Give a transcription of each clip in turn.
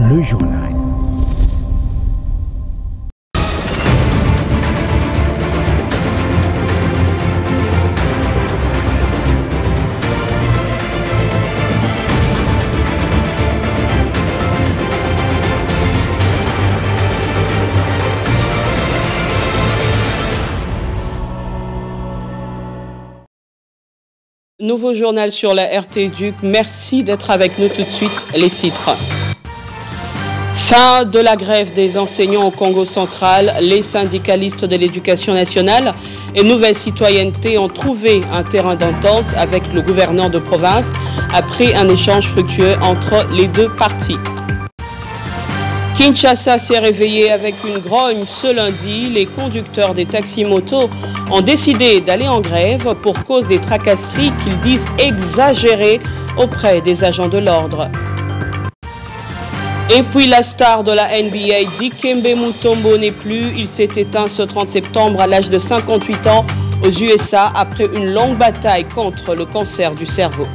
le journal. Nouveau journal sur la RT Duc. Merci d'être avec nous tout de suite. Les titres. Fin de la grève des enseignants au Congo central. Les syndicalistes de l'éducation nationale et Nouvelle Citoyenneté ont trouvé un terrain d'entente avec le gouverneur de province après un échange fructueux entre les deux parties. Kinshasa s'est réveillé avec une grogne ce lundi. Les conducteurs des taxis-motos ont décidé d'aller en grève pour cause des tracasseries qu'ils disent exagérées auprès des agents de l'ordre. Et puis la star de la NBA, Dikembe Mutombo, n'est plus. Il s'est éteint ce 30 septembre à l'âge de 58 ans aux USA après une longue bataille contre le cancer du cerveau.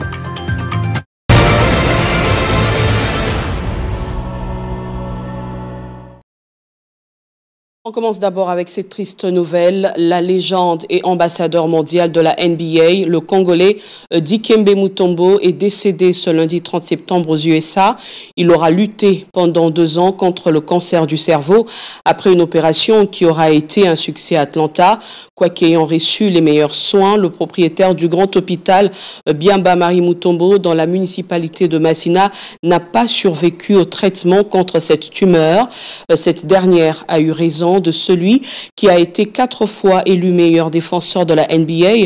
On commence d'abord avec cette triste nouvelle. La légende et ambassadeur mondial de la NBA, le Congolais Dikembe Mutombo, est décédé ce lundi 30 septembre aux USA. Il aura lutté pendant 2 ans contre le cancer du cerveau après une opération qui aura été un succès à Atlanta. Quoique ayant reçu les meilleurs soins, le propriétaire du grand hôpital Biamba Marie Mutombo dans la municipalité de Massina n'a pas survécu au traitement contre cette tumeur. Cette dernière a eu raison de celui qui a été 4 fois élu meilleur défenseur de la NBA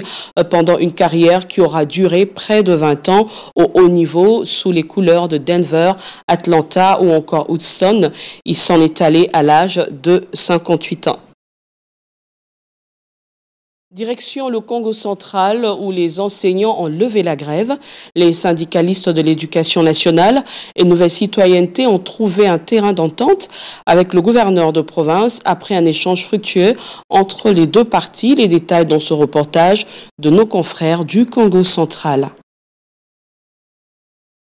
pendant une carrière qui aura duré près de 20 ans au haut niveau sous les couleurs de Denver, Atlanta ou encore Houston. Il s'en est allé à l'âge de 58 ans. Direction le Congo central où les enseignants ont levé la grève. Les syndicalistes de l'éducation nationale et Nouvelle Citoyenneté ont trouvé un terrain d'entente avec le gouverneur de province après un échange fructueux entre les deux parties. Les détails dans ce reportage de nos confrères du Congo central.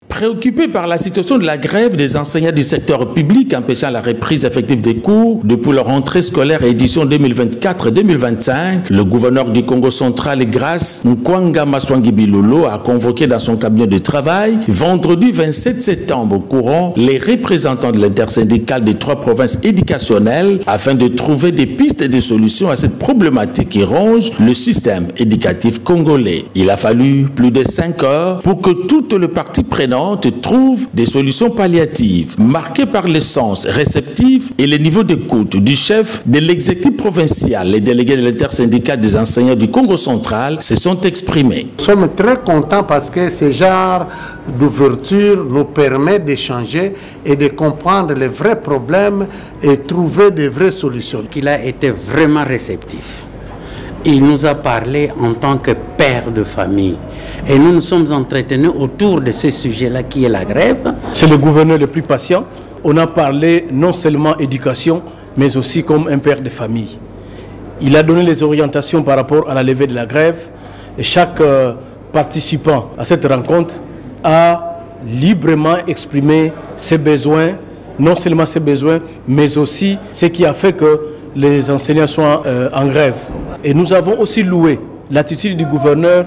Préoccupés par la situation de la grève des enseignants du secteur public empêchant la reprise effective des cours depuis leur rentrée scolaire édition 2024-2025, le gouverneur du Congo central, Grace Nkwanga Maswangi Bilolo, a convoqué dans son cabinet de travail vendredi 27 septembre courant les représentants de l'intersyndicale des 3 provinces éducationnelles afin de trouver des pistes et des solutions à cette problématique qui ronge le système éducatif congolais. Il a fallu plus de 5 heures pour que toutes les parties prenantes trouve des solutions palliatives marquées par l'essence réceptive et le niveau d'écoute du chef de l'exécutif provincial. Les délégués de l'intersyndicale des enseignants du Congo central se sont exprimés. Nous sommes très contents parce que ce genre d'ouverture nous permet d'échanger et de comprendre les vrais problèmes et trouver des vraies solutions. Il a été vraiment réceptif. Il nous a parlé en tant que père de famille. Et nous nous sommes entretenus autour de ce sujet-là qui est la grève. C'est le gouverneur le plus patient. On a parlé non seulement éducation, mais aussi comme un père de famille. Il a donné les orientations par rapport à la levée de la grève. Et chaque participant à cette rencontre a librement exprimé ses besoins, non seulement ses besoins, mais aussi ce qui a fait que les enseignants soient en grève. Et nous avons aussi loué l'attitude du gouverneur,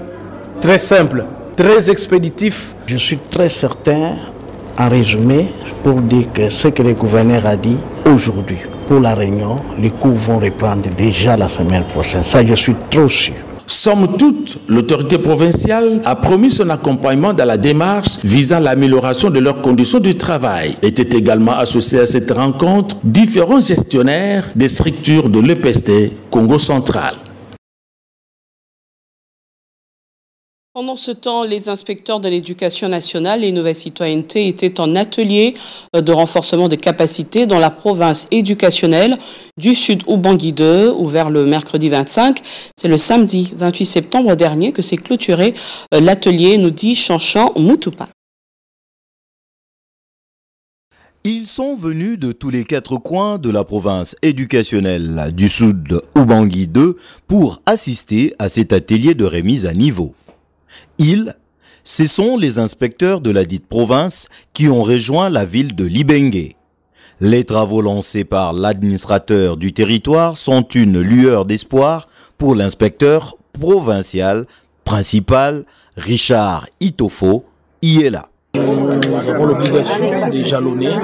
très simple, très expéditif. Je suis très certain, en résumé, pour dire que ce que le gouverneur a dit aujourd'hui, pour la réunion, les cours vont reprendre déjà la semaine prochaine. Ça, je suis trop sûr. Somme toute, l'autorité provinciale a promis son accompagnement dans la démarche visant l'amélioration de leurs conditions de travail. Étaient également associés à cette rencontre différents gestionnaires des structures de l'EPST Congo central. Pendant ce temps, les inspecteurs de l'éducation nationale et Nouvelle Citoyenneté étaient en atelier de renforcement des capacités dans la province éducationnelle du Sud Ubangi 2, ouvert le mercredi 25. C'est le samedi 28 septembre dernier que s'est clôturé l'atelier, nous dit Chanchan Moutoupa. Ils sont venus de tous les 4 coins de la province éducationnelle du Sud Ubangi 2 pour assister à cet atelier de remise à niveau. Ils, ce sont les inspecteurs de la dite province qui ont rejoint la ville de Libenge. Les travaux lancés par l'administrateur du territoire sont une lueur d'espoir pour l'inspecteur provincial principal Richard Itofo Iela. Nous avons l'obligation de jalonner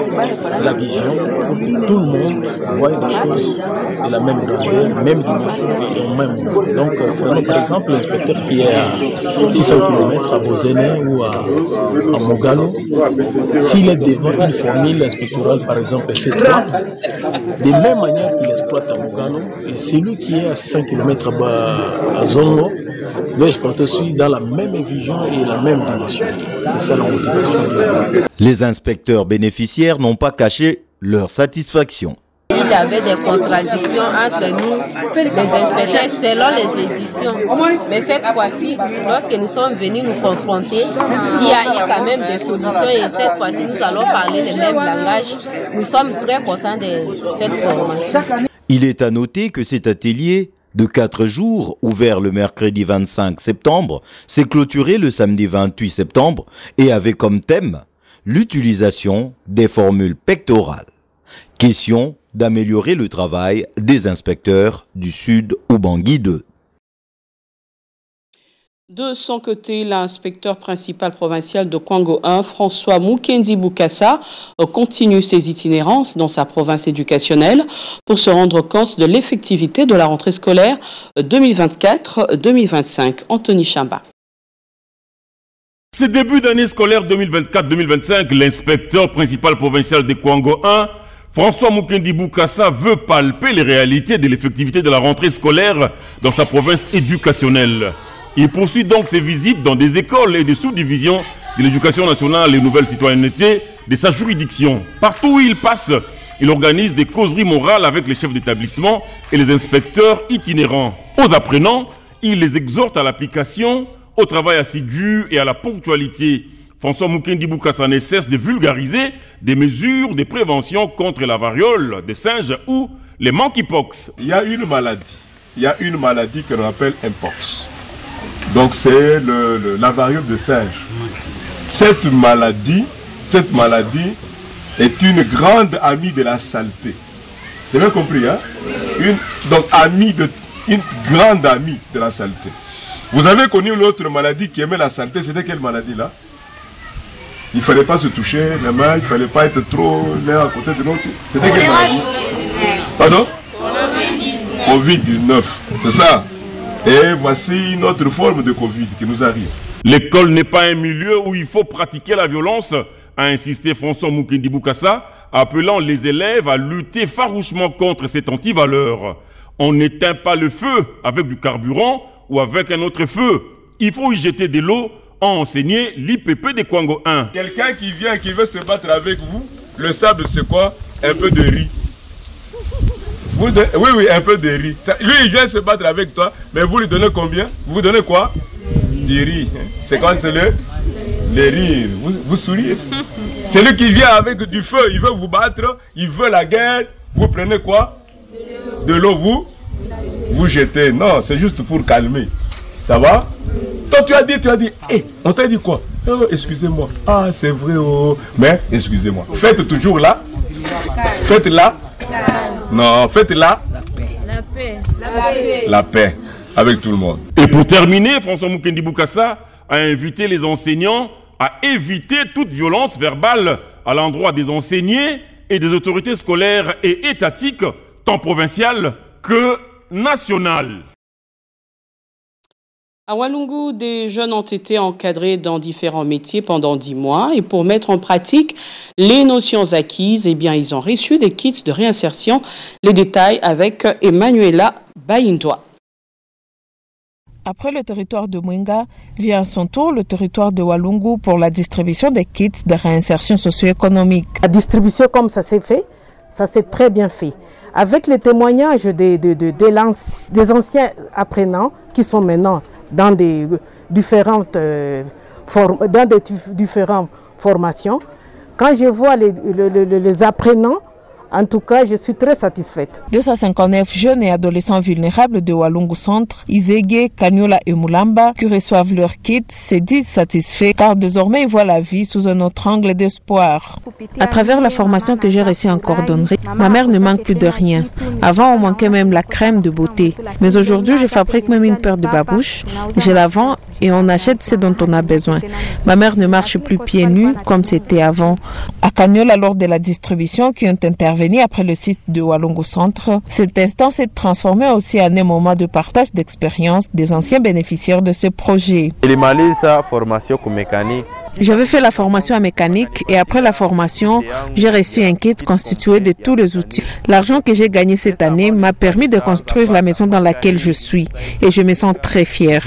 la vision pour que tout le monde voie des choses de la même grandeur, même dimension et au même moment. Donc, prenons par exemple l'inspecteur qui est à 600 km à Bozene ou à Mogalo. S'il est devant une formule inspectorale, par exemple C3, de même manière qu'il exploite à Mogalo, et celui qui est à 600 km à Zongo doit exploiter aussi dans la même vision et la même dimension. C'est ça la motivation. Les inspecteurs bénéficiaires n'ont pas caché leur satisfaction. Il y avait des contradictions entre nous, les inspecteurs, selon les éditions. Mais cette fois-ci, lorsque nous sommes venus nous confronter, il y a eu quand même des solutions et cette fois-ci, nous allons parler le même langage. Nous sommes très contents de cette formation. Il est à noter que cet atelier de 4 jours, ouvert le mercredi 25 septembre, s'est clôturé le samedi 28 septembre et avait comme thème l'utilisation des formules pectorales. Question d'améliorer le travail des inspecteurs du Sud Ubangui 2. De son côté, l'inspecteur principal provincial de Kwango 1, François Mukendi Bukasa, continue ses itinérances dans sa province éducationnelle pour se rendre compte de l'effectivité de la rentrée scolaire 2024-2025. Anthony Chamba. Ce début d'année scolaire 2024-2025, l'inspecteur principal provincial de Kwango 1, François Mukendi Bukasa, veut palper les réalités de l'effectivité de la rentrée scolaire dans sa province éducationnelle. Il poursuit donc ses visites dans des écoles et des sous-divisions de l'éducation nationale et nouvelle citoyenneté de sa juridiction. Partout où il passe, il organise des causeries morales avec les chefs d'établissement et les inspecteurs itinérants. Aux apprenants, il les exhorte à l'application, au travail assidu et à la ponctualité. François Mukendi Bukasa ne cesse de vulgariser des mesures de prévention contre la variole des singes ou les monkeypox. Il y a une maladie que l'on appelle Mpox. Donc c'est la variole de singe. Cette maladie est une grande amie de la saleté. C'est bien compris, hein? Une grande amie de la saleté. Vous avez connu l'autre maladie qui aimait la saleté, c'était quelle maladie là? Il ne fallait pas se toucher les mains, il ne fallait pas être trop l'un à côté de l'autre. C'était quelle maladie? Pardon? Covid-19, c'est ça. Et voici une autre forme de Covid qui nous arrive. L'école n'est pas un milieu où il faut pratiquer la violence, a insisté François Mukendi Bukasa, appelant les élèves à lutter farouchement contre cette antivaleur. On n'éteint pas le feu avec du carburant ou avec un autre feu. Il faut y jeter de l'eau, a enseigné l'IPP de Kwango 1. Quelqu'un qui vient, qui veut se battre avec vous, le sable c'est quoi? Un peu de riz. Oui, un peu de riz. Lui, il vient se battre avec toi, mais vous lui donnez combien? Vous donnez quoi? Du riz. C'est quoi? C'est le riz. Vous souriez. Celui qui vient avec du feu, il veut vous battre, il veut la guerre. Vous prenez quoi? De l'eau, vous jetez. Non, c'est juste pour calmer. Ça va? Toi, tu as dit, hey, on t'a dit quoi? Oh, excusez-moi. Ah, c'est vrai, oh. Mais, excusez-moi. Faites toujours là. Faites là. Non, faites là. La paix. La paix. Avec tout le monde. Et pour terminer, François Mukendi Bukasa a invité les enseignants à éviter toute violence verbale à l'endroit des enseignés et des autorités scolaires et étatiques, tant provinciales que nationales. À Walungu, des jeunes ont été encadrés dans différents métiers pendant 10 mois et pour mettre en pratique les notions acquises, eh bien, ils ont reçu des kits de réinsertion. Les détails avec Emmanuela Bayindoa. Après le territoire de Mwenga, vient à son tour le territoire de Walungu pour la distribution des kits de réinsertion socio-économique. La distribution comme ça s'est fait, ça s'est très bien fait. Avec les témoignages des anciens apprenants qui sont maintenant dans des différentes formations, quand je vois les apprenants En tout cas, je suis très satisfaite. 259 jeunes et adolescents vulnérables de Walungu Centre, Izege, Kanyola et Mulamba, qui reçoivent leur kit, se disent satisfaits car désormais ils voient la vie sous un autre angle d'espoir. À travers la formation que j'ai reçue en cordonnerie, ma mère ne manque plus de rien. Avant, on manquait même la crème de beauté. Mais aujourd'hui, je fabrique même une paire de babouches. Je la vends et on achète ce dont on a besoin. Ma mère ne marche plus pieds nus comme c'était avant. À Kanyola, lors de la distribution qui ont intervenu après le site de Walungu Centre, cet instant s'est transformé aussi en un moment de partage d'expérience des anciens bénéficiaires de ce projet. J'avais fait la formation en mécanique et après la formation, j'ai reçu un kit constitué de tous les outils. L'argent que j'ai gagné cette année m'a permis de construire la maison dans laquelle je suis et je me sens très fier.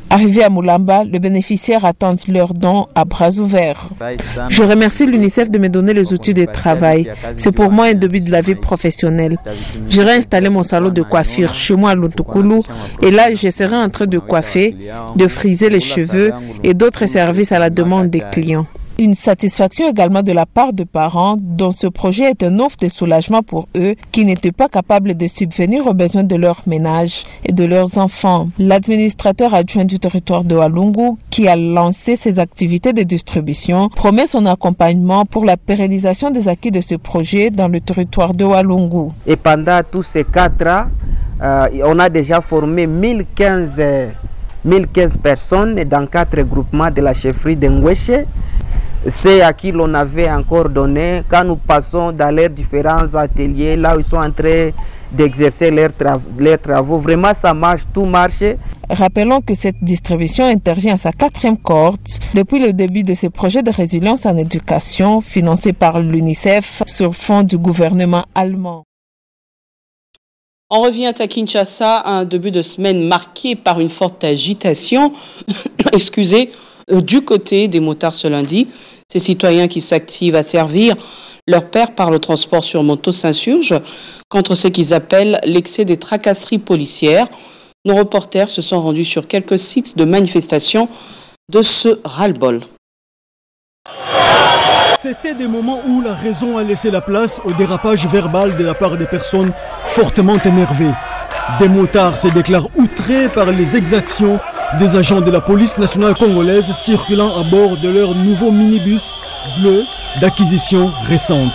Arrivé à Mulamba, le bénéficiaire attend leur don à bras ouverts. Je remercie l'UNICEF de me donner les outils de travail. C'est pour moi un début de la vie professionnelle. J'irai installer mon salon de coiffure chez moi à Luntukulu et là, je serai en train de coiffer, de friser les cheveux et d'autres services à la demande des clients. Une satisfaction également de la part de parents dont ce projet est un offre de soulagement pour eux qui n'étaient pas capables de subvenir aux besoins de leur ménage et de leurs enfants. L'administrateur adjoint du territoire de Walungu, qui a lancé ses activités de distribution, promet son accompagnement pour la pérennisation des acquis de ce projet dans le territoire de Walungu. Et pendant tous ces 4 ans, on a déjà formé 1015 personnes dans 4 groupements de la chefferie de Ngweshe. C'est à qui l'on avait encore donné quand nous passons dans leurs différents ateliers, là où ils sont en train d'exercer leurs travaux. Vraiment, ça marche, tout marche. Rappelons que cette distribution intervient à sa 4e cohorte depuis le début de ce projet de résilience en éducation financé par l'UNICEF sur fond du gouvernement allemand. On revient à Kinshasa, un début de semaine marqué par une forte agitation, du côté des motards ce lundi. Ces citoyens qui s'activent à servir leur père par le transport sur moto s'insurgent contre ce qu'ils appellent l'excès des tracasseries policières. Nos reporters se sont rendus sur quelques sites de manifestation de ce ras-le-bol. C'était des moments où la raison a laissé la place au dérapage verbal de la part des personnes fortement énervées. Des motards se déclarent outrés par les exactions des agents de la police nationale congolaise circulant à bord de leur nouveau minibus bleu d'acquisition récente.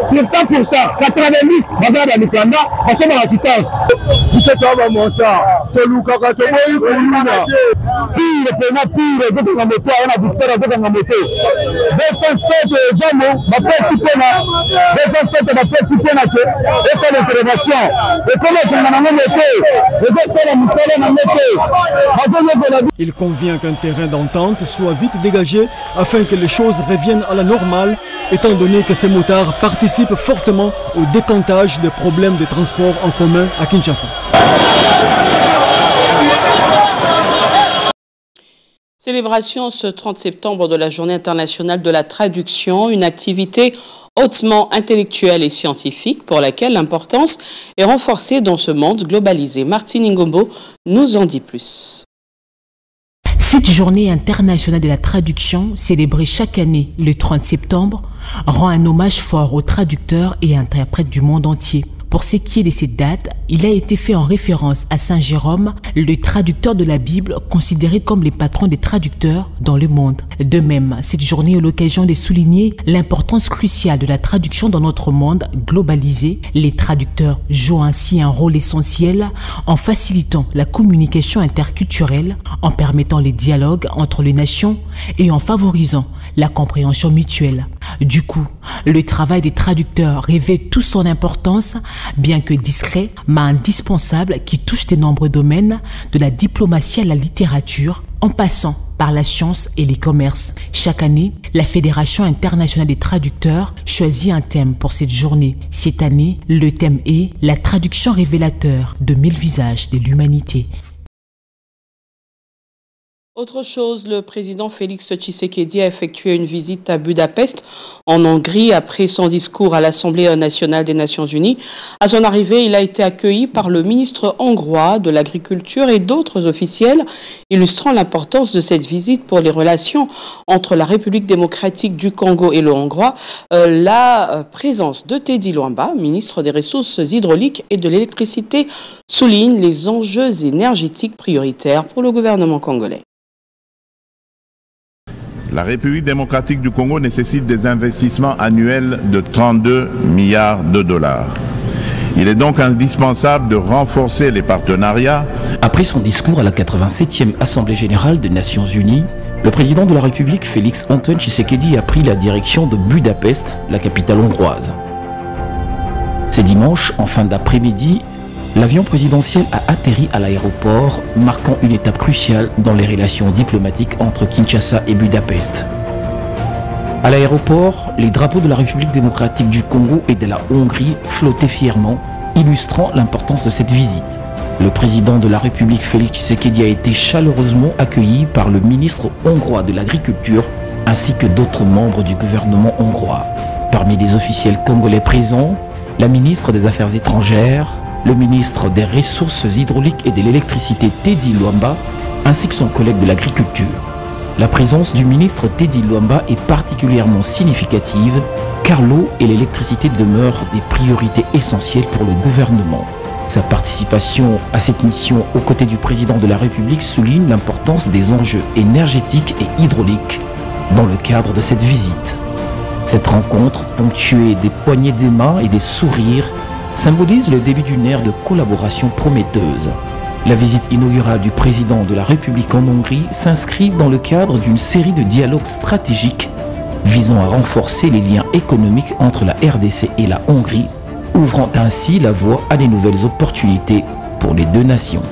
sur 100%, 90 bazar ya mikanda basoma la quittance. Biso twa montant toluka ka to boyi kuluna. Pire pena pire zoto na moto na victoire zoto na moto. 207 zomo ba petit pena 207 ba petit pena que et faire l'intervention. Et comment on a moto et faire la misère na moto. Il convient qu'un terrain d'entente soit vite dégagé afin que les choses reviennent à la normale, étant donné que ces motards participent fortement au décantage des problèmes de transport en commun à Kinshasa. Célébration ce 30 septembre de la Journée internationale de la traduction, une activité hautement intellectuelle et scientifique pour laquelle l'importance est renforcée dans ce monde globalisé. Martine Ngombo nous en dit plus. Cette journée internationale de la traduction, célébrée chaque année le 30 septembre, rend un hommage fort aux traducteurs et interprètes du monde entier. Pour ce qui est de cette date, il a été fait en référence à Saint Jérôme, le traducteur de la Bible, considéré comme les patrons des traducteurs dans le monde. De même, cette journée est l'occasion de souligner l'importance cruciale de la traduction dans notre monde globalisé. Les traducteurs jouent ainsi un rôle essentiel en facilitant la communication interculturelle, en permettant les dialogues entre les nations et en favorisant la compréhension mutuelle. Du coup, le travail des traducteurs revêt toute son importance, bien que discret, mais indispensable, qui touche de nombreux domaines, de la diplomatie à la littérature, en passant par la science et les commerces. Chaque année, la Fédération internationale des traducteurs choisit un thème pour cette journée. Cette année, le thème est « La traduction révélateur de 1000 visages de l'humanité ». Autre chose, le président Félix Tshisekedi a effectué une visite à Budapest, en Hongrie, après son discours à l'Assemblée nationale des Nations Unies. À son arrivée, il a été accueilli par le ministre hongrois de l'Agriculture et d'autres officiels, illustrant l'importance de cette visite pour les relations entre la République démocratique du Congo et le Hongrois. La présence de Teddy Luamba, ministre des Ressources hydrauliques et de l'électricité, souligne les enjeux énergétiques prioritaires pour le gouvernement congolais. La République démocratique du Congo nécessite des investissements annuels de 32 milliards de dollars. Il est donc indispensable de renforcer les partenariats. Après son discours à la 87e Assemblée générale des Nations Unies, le président de la République, Félix Antoine Tshisekedi, a pris la direction de Budapest, la capitale hongroise. C'est dimanche, en fin d'après-midi, l'avion présidentiel a atterri à l'aéroport, marquant une étape cruciale dans les relations diplomatiques entre Kinshasa et Budapest. À l'aéroport, les drapeaux de la République démocratique du Congo et de la Hongrie flottaient fièrement, illustrant l'importance de cette visite. Le président de la République, Félix Tshisekedi, a été chaleureusement accueilli par le ministre hongrois de l'Agriculture ainsi que d'autres membres du gouvernement hongrois. Parmi les officiels congolais présents, la ministre des Affaires étrangères, le ministre des Ressources hydrauliques et de l'électricité Teddy Luamba, ainsi que son collègue de l'Agriculture. La présence du ministre Teddy Luamba est particulièrement significative car l'eau et l'électricité demeurent des priorités essentielles pour le gouvernement. Sa participation à cette mission aux côtés du président de la République souligne l'importance des enjeux énergétiques et hydrauliques dans le cadre de cette visite. Cette rencontre, ponctuée des poignées de main et des sourires, symbolise le début d'une ère de collaboration prometteuse. La visite inaugurale du président de la République en Hongrie s'inscrit dans le cadre d'une série de dialogues stratégiques visant à renforcer les liens économiques entre la RDC et la Hongrie, ouvrant ainsi la voie à de nouvelles opportunités pour les deux nations.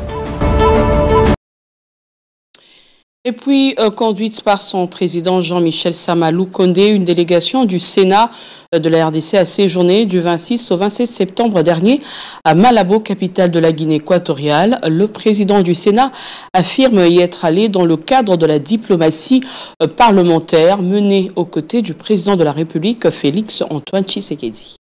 Et puis, conduite par son président Jean-Michel Samalou Condé, une délégation du Sénat de la RDC a séjourné du 26 au 27 septembre dernier à Malabo, capitale de la Guinée équatoriale. Le président du Sénat affirme y être allé dans le cadre de la diplomatie parlementaire menée aux côtés du président de la République, Félix Antoine Tshisekedi.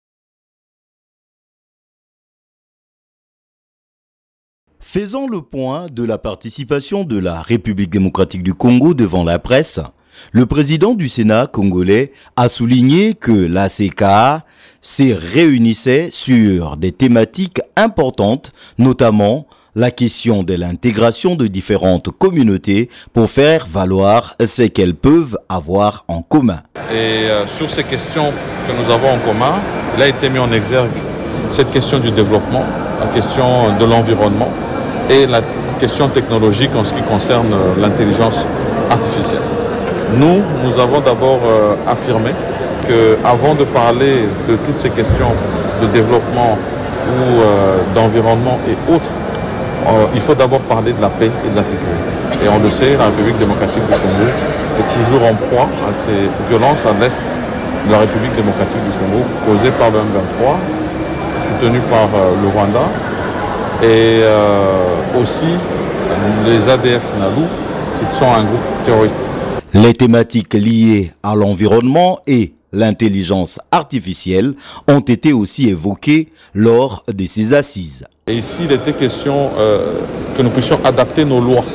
Faisant le point de la participation de la République démocratique du Congo devant la presse, le président du Sénat congolais a souligné que l'ACK se réunissait sur des thématiques importantes, notamment la question de l'intégration de différentes communautés pour faire valoir ce qu'elles peuvent avoir en commun. Et sur ces questions que nous avons en commun, il a été mis en exergue cette question du développement, la question de l'environnement, et la question technologique en ce qui concerne l'intelligence artificielle. Nous avons d'abord affirmé qu'avant de parler de toutes ces questions de développement ou d'environnement et autres, il faut d'abord parler de la paix et de la sécurité. Et on le sait, la République démocratique du Congo est toujours en proie à ces violences à l'est de la République démocratique du Congo, causées par le M23, soutenu par le Rwanda, et aussi les ADF NALU, qui sont un groupe terroriste. Les thématiques liées à l'environnement et l'intelligence artificielle ont été aussi évoquées lors de ces assises. Et ici, il était question que nous puissions adapter nos lois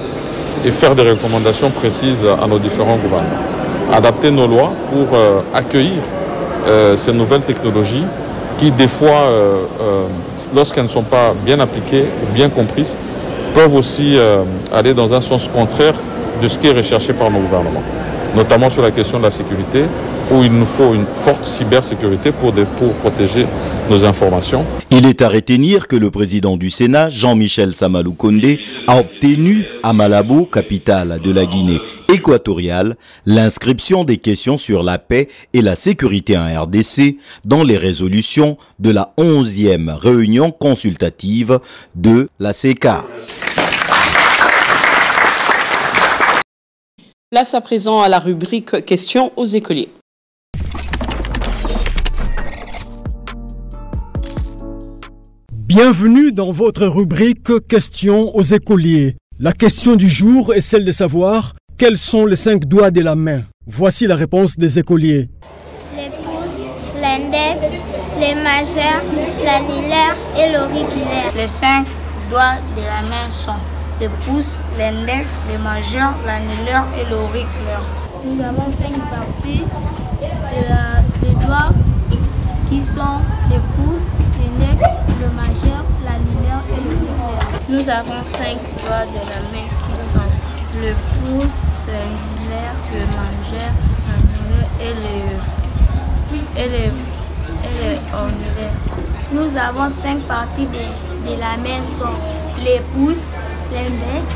et faire des recommandations précises à nos différents gouvernements. Adapter nos lois pour accueillir ces nouvelles technologies qui, des fois, lorsqu'elles ne sont pas bien appliquées ou bien comprises, peuvent aussi aller dans un sens contraire de ce qui est recherché par nos gouvernements. notamment sur la question de la sécurité, où il nous faut une forte cybersécurité pour protéger nos informations. Il est à retenir que le président du Sénat, Jean-Michel Samalou Kondé, a obtenu à Malabo, capitale de la Guinée équatoriale, l'inscription des questions sur la paix et la sécurité en RDC dans les résolutions de la 11e réunion consultative de la CECA. Place à présent à la rubrique questions aux écoliers. Bienvenue dans votre rubrique questions aux écoliers. La question du jour est celle de savoir quels sont les 5 doigts de la main. Voici la réponse des écoliers. Les pouces, l'index, les majeurs, l'annulaire et l'auriculaire. Les 5 doigts de la main sont les pouces, l'index, les majeurs, l'annulaire et l'auriculaire. Nous avons 5 parties des doigts qui sont les pouces, l'index, le majeur, l'annulaire et l'auriculaire. Nous avons 5 doigts de la main qui sont le pouce, l'annulaire, le majeur, l'annulaire et l'auriculaire. Nous avons 5 parties de la main sont les pouces, l'index,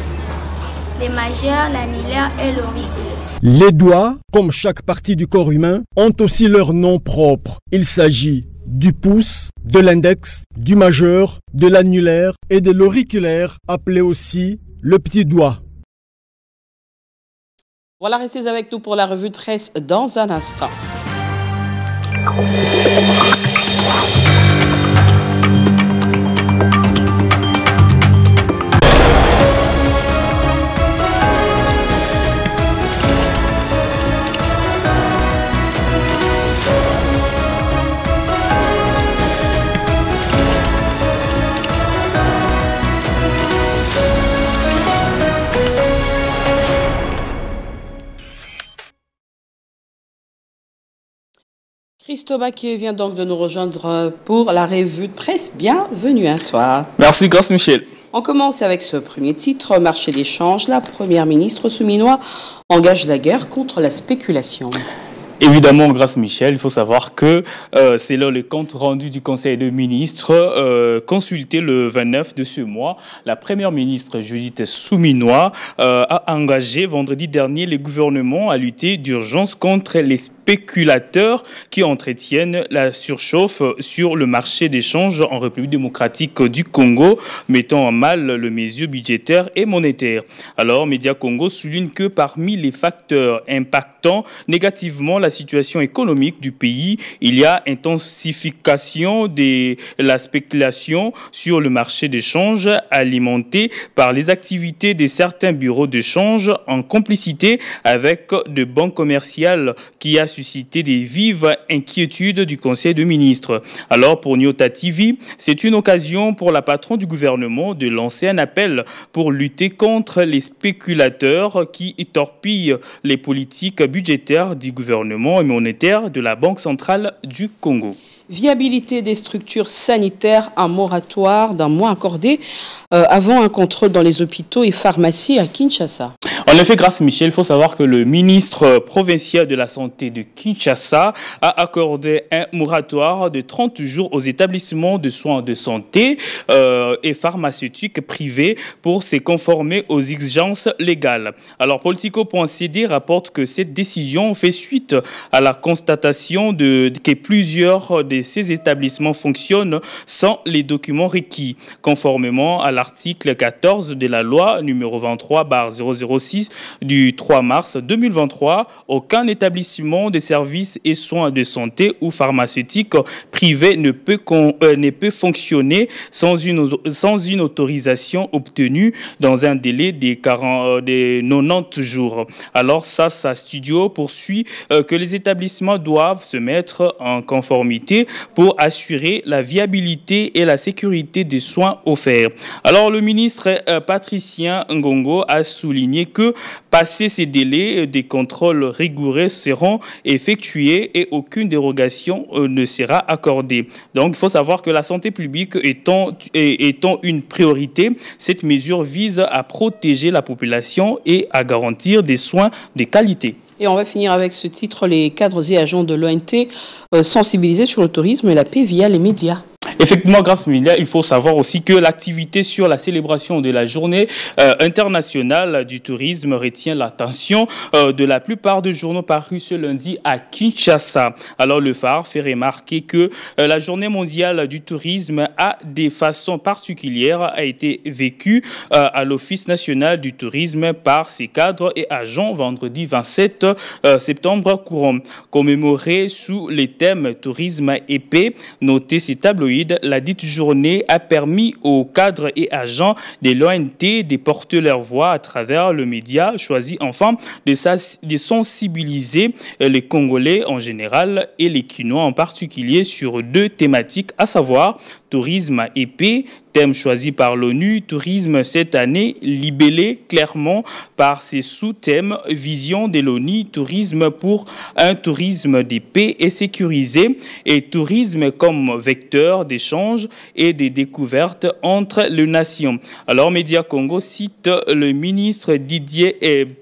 les majeurs, l'annulaire et l'auriculaire. Les doigts, comme chaque partie du corps humain, ont aussi leur nom propre. Il s'agit du pouce, de l'index, du majeur, de l'annulaire et de l'auriculaire, appelé aussi le petit doigt. Voilà, restez avec nous pour la revue de presse dans un instant. Christo Baquier vient donc de nous rejoindre pour la revue de presse. Bienvenue à toi. Merci, Grace Michel. On commence avec ce premier titre, marché d'échange. La première ministre souminoise engage la guerre contre la spéculation. Évidemment, Grace Michel, il faut savoir que c'est là le compte rendu du Conseil des ministres consulté le 29 de ce mois. La première ministre Judith Souminois a engagé vendredi dernier le gouvernement à lutter d'urgence contre les spéculateurs qui entretiennent la surchauffe sur le marché d'échange en République démocratique du Congo, mettant à mal le mesure budgétaire et monétaire. Alors, Média Congo souligne que parmi les facteurs impactant négativement la situation économique du pays, il y a intensification de la spéculation sur le marché d'échange alimenté par les activités de certains bureaux d'échange en complicité avec de banques commerciales qui a suscité des vives inquiétudes du Conseil des ministres. Alors pour Nyota TV, c'est une occasion pour la patronne du gouvernement de lancer un appel pour lutter contre les spéculateurs qui torpillent les politiques budgétaires du gouvernement et monétaire de la Banque centrale du Congo. Viabilité des structures sanitaires, un moratoire d'un mois accordé avant un contrôle dans les hôpitaux et pharmacies à Kinshasa. En effet, Grace Michel, il faut savoir que le ministre provincial de la Santé de Kinshasa a accordé un moratoire de 30 jours aux établissements de soins de santé et pharmaceutiques privés pour se conformer aux exigences légales. Alors, Politico.cd rapporte que cette décision fait suite à la constatation que plusieurs de ces établissements fonctionnent sans les documents requis, conformément à l'article 14 de la loi numéro 23/006 du 3 mars 2023. Aucun établissement de services et soins de santé ou pharmaceutique privé ne peut fonctionner sans une autorisation obtenue dans un délai de 90 jours. Alors, Sasa Studio poursuit que les établissements doivent se mettre en conformité pour assurer la viabilité et la sécurité des soins offerts. Alors, le ministre Patricien Ngongo a souligné que passé ces délais, des contrôles rigoureux seront effectués et aucune dérogation ne sera accordée. Donc, il faut savoir que la santé publique étant une priorité, cette mesure vise à protéger la population et à garantir des soins de qualité. Et on va finir avec ce titre, les cadres et agents de l'ONT sensibilisés sur le tourisme et la paix via les médias. Effectivement, grâce Milia, il faut savoir aussi que l'activité sur la célébration de la journée internationale du tourisme retient l'attention de la plupart des journaux parus ce lundi à Kinshasa. Alors le phare fait remarquer que la journée mondiale du tourisme a des façons particulières a été vécue à l'Office national du tourisme par ses cadres et agents vendredi 27 septembre courant. Commémoré sous les thèmes tourisme et paix, notez ces tabloïds, la dite journée a permis aux cadres et agents de l'ONT de porter leur voix à travers le média choisi, enfin de sensibiliser les Congolais en général et les Kinois en particulier sur deux thématiques, à savoir tourisme et paix, thème choisi par l'ONU, tourisme cette année libellé clairement par ses sous-thèmes, vision de l'ONU, tourisme pour un tourisme de paix et sécurisé, et tourisme comme vecteur d'échange et des découvertes entre les nations. Alors Média Congo cite le ministre Didier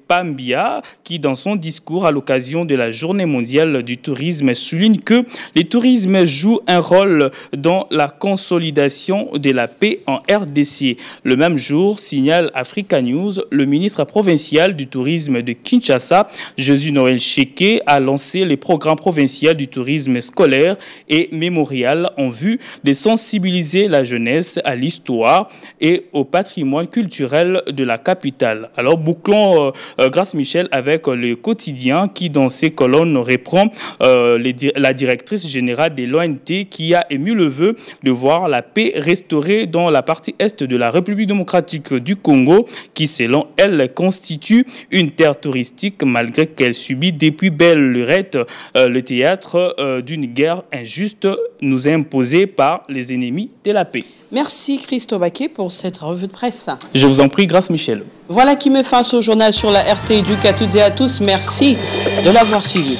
Pambia qui dans son discours à l'occasion de la journée mondiale du tourisme souligne que le tourisme joue un rôle dans la consolidation de la paix en RDC. Le même jour, signale Africa News, le ministre provincial du tourisme de Kinshasa, Jésus Noël Cheke, a lancé les programmes provinciaux du tourisme scolaire et mémorial en vue de sensibiliser la jeunesse à l'histoire et au patrimoine culturel de la capitale. Alors bouclons Grâce Michel avec le quotidien qui dans ses colonnes reprend la directrice générale de l'ONT qui a émis le vœu de voir la paix restaurée dans la partie est de la République démocratique du Congo qui selon elle constitue une terre touristique malgré qu'elle subit depuis belle lurette le théâtre d'une guerre injuste nous imposée par les ennemis de la paix. Merci Christo Baquet pour cette revue de presse. Je vous en prie, Grâce Michel. Voilà qui met fin au journal sur la RT. Éduque à toutes et à tous. Merci de l'avoir suivi.